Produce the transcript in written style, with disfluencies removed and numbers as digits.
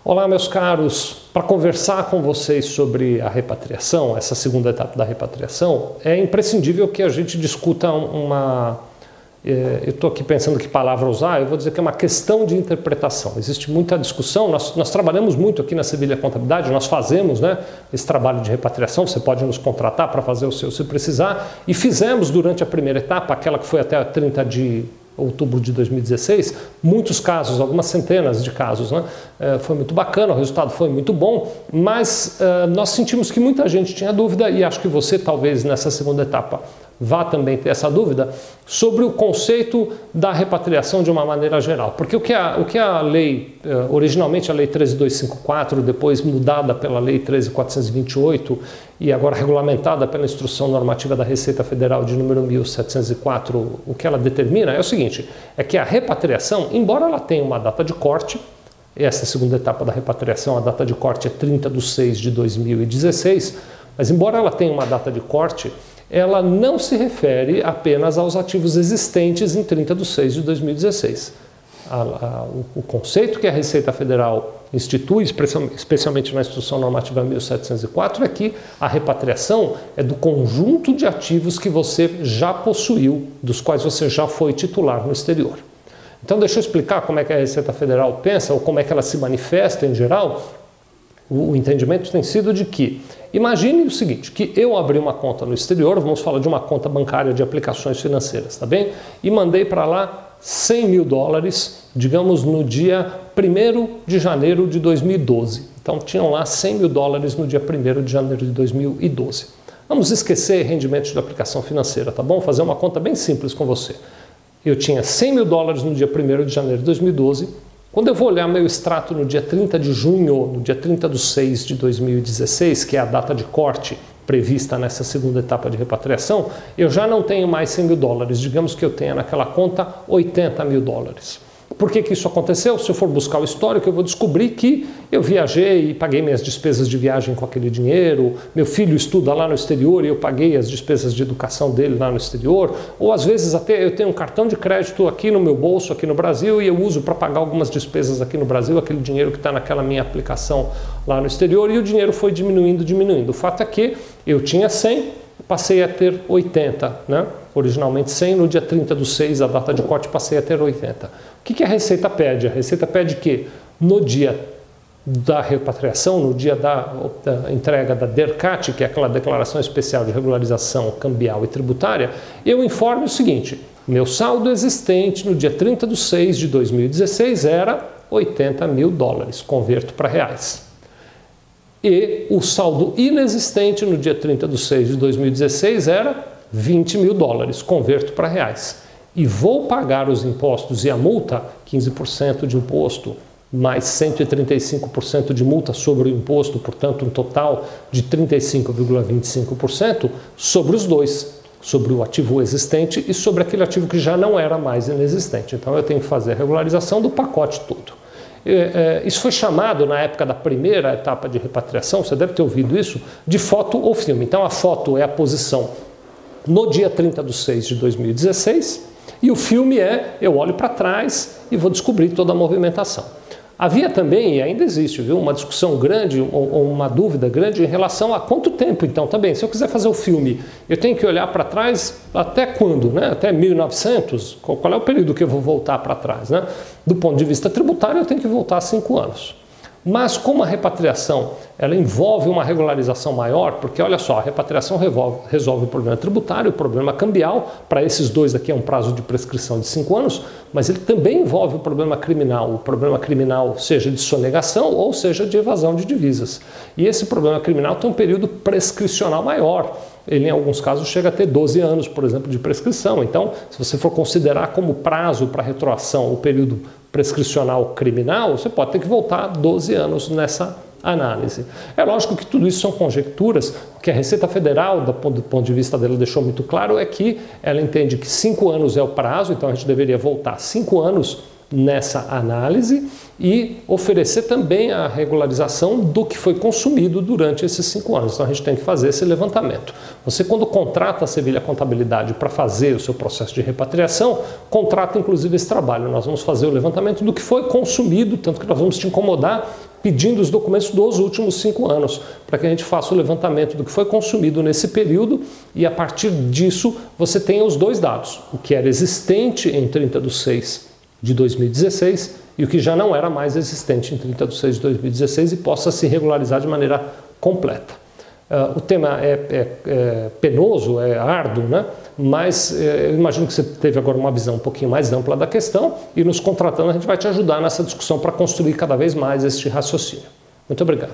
Olá, meus caros. Para conversar com vocês sobre a repatriação, essa segunda etapa da repatriação, é imprescindível que a gente discuta eu estou aqui pensando que palavra usar, eu vou dizer que é uma questão de interpretação. Existe muita discussão, nós trabalhamos muito aqui na Sevilha Contabilidade, nós fazemos esse trabalho de repatriação, você pode nos contratar para fazer o seu se precisar, e fizemos durante a primeira etapa, aquela que foi até 30 de outubro de 2016, muitos casos, algumas centenas de casos, foi muito bacana, o resultado foi muito bom, mas nós sentimos que muita gente tinha dúvida, e acho que você talvez nessa segunda etapa vá também ter essa dúvida, sobre o conceito da repatriação de uma maneira geral. Porque o que a lei, originalmente a lei 13254, depois mudada pela lei 13428 e agora regulamentada pela Instrução Normativa da Receita Federal de número 1704, o que ela determina é o seguinte, é que a repatriação, embora ela tenha uma data de corte, essa segunda etapa da repatriação, a data de corte é 30/6/2016, mas embora ela tenha uma data de corte, ela não se refere apenas aos ativos existentes em 30/6/2016. O conceito que a Receita Federal institui, especialmente na Instrução Normativa 1704, é que a repatriação é do conjunto de ativos que você já possuiu, dos quais você já foi titular no exterior. Então deixa eu explicar como é que a Receita Federal pensa, ou como é que ela se manifesta em geral. O entendimento tem sido de que, imagine o seguinte, que eu abri uma conta no exterior, vamos falar de uma conta bancária de aplicações financeiras, tá bem? E mandei para lá 100 mil dólares, digamos no dia 1º de janeiro de 2012. Então tinham lá 100 mil dólares no dia 1º de janeiro de 2012. Vamos esquecer rendimentos de aplicação financeira, tá bom? Fazer uma conta bem simples com você. Eu tinha 100 mil dólares no dia 1º de janeiro de 2012, quando eu vou olhar meu extrato no dia 30 de junho, no dia 30/6/2016, que é a data de corte prevista nessa segunda etapa de repatriação, eu já não tenho mais 100 mil dólares. Digamos que eu tenha naquela conta 80 mil dólares. Por que isso aconteceu? Se eu for buscar o histórico, eu vou descobrir que eu viajei e paguei minhas despesas de viagem com aquele dinheiro, meu filho estuda lá no exterior e eu paguei as despesas de educação dele lá no exterior, ou às vezes até eu tenho um cartão de crédito aqui no meu bolso, aqui no Brasil, e eu uso para pagar algumas despesas aqui no Brasil, aquele dinheiro que está naquela minha aplicação lá no exterior, e o dinheiro foi diminuindo. O fato é que eu tinha 100, passei a ter 80, Originalmente 100, no dia 30/6, a data de corte, passei a ter 80. O que a Receita pede? A Receita pede que no dia da repatriação, no dia da entrega da DERCAT, que é aquela Declaração Especial de Regularização Cambial e Tributária, eu informe o seguinte, meu saldo existente no dia 30/6/2016 era 80 mil dólares, converto para reais. E o saldo inexistente no dia 30/6/2016 era 20 mil dólares, converto para reais. E vou pagar os impostos e a multa, 15% de imposto, mais 135% de multa sobre o imposto, portanto um total de 35,25% sobre os dois, sobre o ativo existente e sobre aquele ativo que já não era mais inexistente. Então eu tenho que fazer a regularização do pacote todo. Isso foi chamado, na época da primeira etapa de repatriação, você deve ter ouvido isso, de foto ou filme. Então a foto é a posição no dia 30/6/2016 e o filme eu olho para trás e vou descobrir toda a movimentação. Havia também, e ainda existe, uma discussão grande ou uma dúvida grande em relação a quanto tempo, então, também. Se eu quiser fazer o filme, eu tenho que olhar para trás até quando? Até 1900? Qual é o período que eu vou voltar para trás? Do ponto de vista tributário, eu tenho que voltar 5 anos. Mas como a repatriação ela envolve uma regularização maior, porque olha só, a repatriação resolve o problema tributário, o problema cambial, para esses dois daqui é um prazo de prescrição de 5 anos, mas ele também envolve o problema criminal seja de sonegação ou seja de evasão de divisas. E esse problema criminal tem um período prescricional maior. Ele, em alguns casos, chega a ter 12 anos, por exemplo, de prescrição. Então, se você for considerar como prazo para retroação o período prescricional criminal, você pode ter que voltar 12 anos nessa análise. É lógico que tudo isso são conjecturas. O que a Receita Federal, do ponto de vista dela, deixou muito claro é que ela entende que 5 anos é o prazo, então a gente deveria voltar 5 anos nessa análise e oferecer também a regularização do que foi consumido durante esses 5 anos. Então a gente tem que fazer esse levantamento. Você, quando contrata a Sevilha Contabilidade para fazer o seu processo de repatriação, contrata inclusive esse trabalho. Nós vamos fazer o levantamento do que foi consumido, tanto que nós vamos te incomodar pedindo os documentos dos últimos 5 anos, para que a gente faça o levantamento do que foi consumido nesse período e a partir disso você tenha os dois dados, o que era existente em 30/6 de 2016 e o que já não era mais existente em 30/6 de 2016 e possa se regularizar de maneira completa. O tema é penoso, é árduo, né? Mas eu imagino que você teve agora uma visão um pouquinho mais ampla da questão e nos contratando a gente vai te ajudar nessa discussão para construir cada vez mais este raciocínio. Muito obrigado.